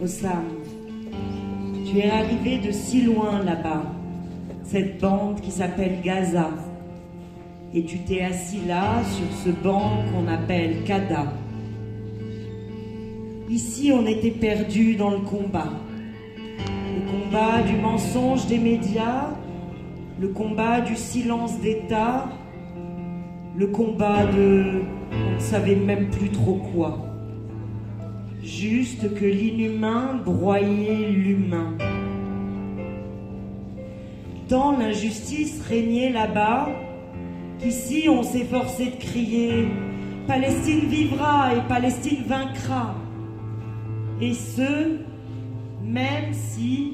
Osam, tu es arrivé de si loin là-bas, cette bande qui s'appelle Gaza, et tu t'es assis là, sur ce banc qu'on appelle Kada. Ici, on était perdus dans le combat du mensonge des médias, le combat du silence d'État, le combat de... on ne savait même plus trop quoi. Juste que l'inhumain broyait l'humain. Tant l'injustice régnait là-bas, qu'ici on s'efforçait de crier « Palestine vivra et Palestine vaincra ». Et ce, même si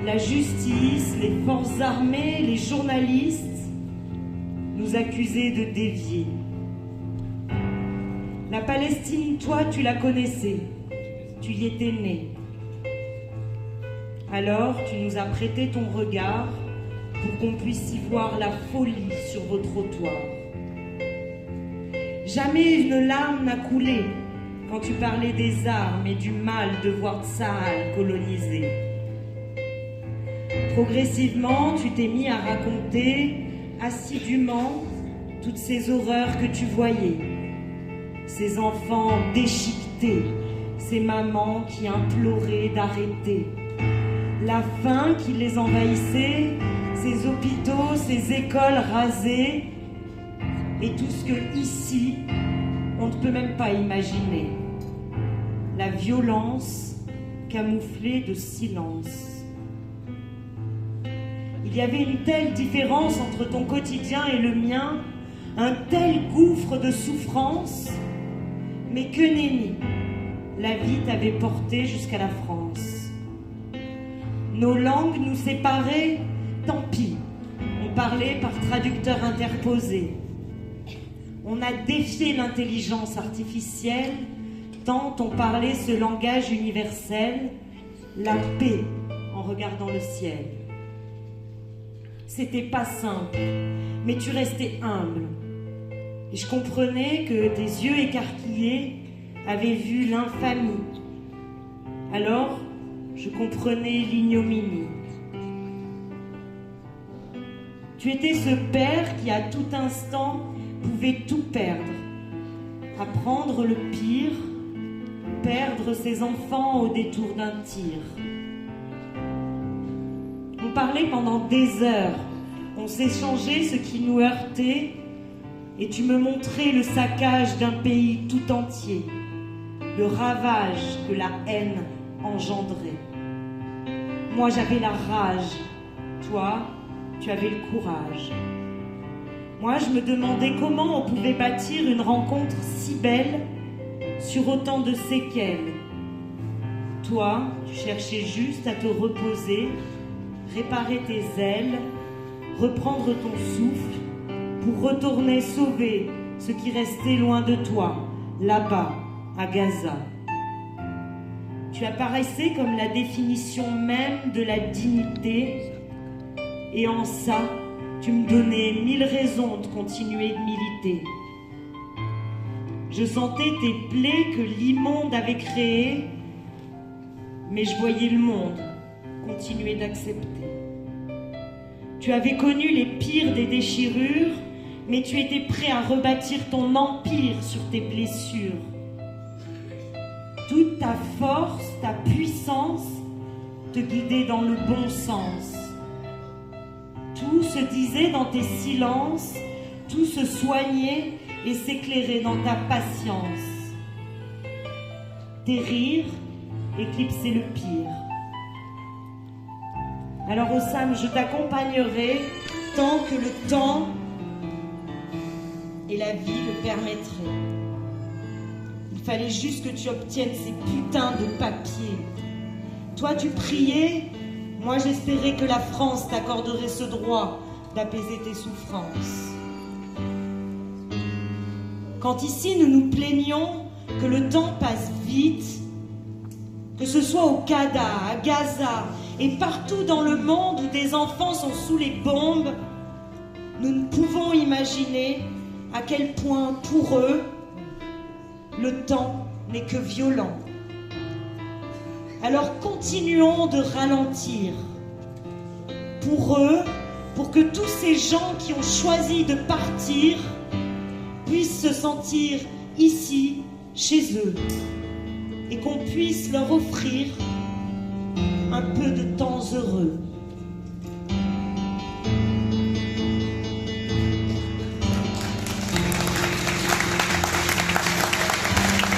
la justice, les forces armées, les journalistes nous accusaient de dévier. La Palestine, toi, tu la connaissais, tu y étais né. Alors, tu nous as prêté ton regard pour qu'on puisse y voir la folie sur vos trottoirs. Jamais une larme n'a coulé quand tu parlais des armes et du mal de voir Tsahal colonisé. Progressivement, tu t'es mis à raconter assidûment toutes ces horreurs que tu voyais. Ces enfants déchiquetés, ces mamans qui imploraient d'arrêter. La faim qui les envahissait, ces hôpitaux, ces écoles rasées, et tout ce que ici, on ne peut même pas imaginer. La violence camouflée de silence. Il y avait une telle différence entre ton quotidien et le mien, un tel gouffre de souffrance, mais que nenni, la vie t'avait porté jusqu'à la France. Nos langues nous séparaient, tant pis, on parlait par traducteur interposé. On a défié l'intelligence artificielle, tant on parlait ce langage universel, la paix en regardant le ciel. C'était pas simple, mais tu restais humble. Et je comprenais que tes yeux écarquillés avaient vu l'infamie. Alors, je comprenais l'ignominie. Tu étais ce père qui, à tout instant, pouvait tout perdre. Apprendre le pire, perdre ses enfants au détour d'un tir. On parlait pendant des heures, on s'échangeait ce qui nous heurtait, et tu me montrais le saccage d'un pays tout entier, le ravage que la haine engendrait. Moi j'avais la rage, toi tu avais le courage. Moi je me demandais comment on pouvait bâtir une rencontre si belle sur autant de séquelles. Toi tu cherchais juste à te reposer, réparer tes ailes, reprendre ton souffle pour retourner sauver ce qui restait loin de toi, là-bas, à Gaza. Tu apparaissais comme la définition même de la dignité, et en ça, tu me donnais 1000 raisons de continuer de militer. Je sentais tes plaies que l'immonde avait créées, mais je voyais le monde continuer d'accepter. Tu avais connu les pires des déchirures, mais tu étais prêt à rebâtir ton empire sur tes blessures. Toute ta force, ta puissance te guidait dans le bon sens. Tout se disait dans tes silences, tout se soignait et s'éclairait dans ta patience. Tes rires éclipsaient le pire. Alors Osam, je t'accompagnerai tant que le temps et la vie le permettraient. Il fallait juste que tu obtiennes ces putains de papiers. Toi tu priais, moi j'espérais que la France t'accorderait ce droit d'apaiser tes souffrances. Quand ici nous nous plaignons que le temps passe vite, que ce soit au Kada, à Gaza et partout dans le monde où des enfants sont sous les bombes, nous ne pouvons imaginer à quel point pour eux, le temps n'est que violent. Alors continuons de ralentir. Pour eux, pour que tous ces gens qui ont choisi de partir puissent se sentir ici, chez eux, et qu'on puisse leur offrir un peu de temps heureux.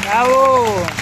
Bravo!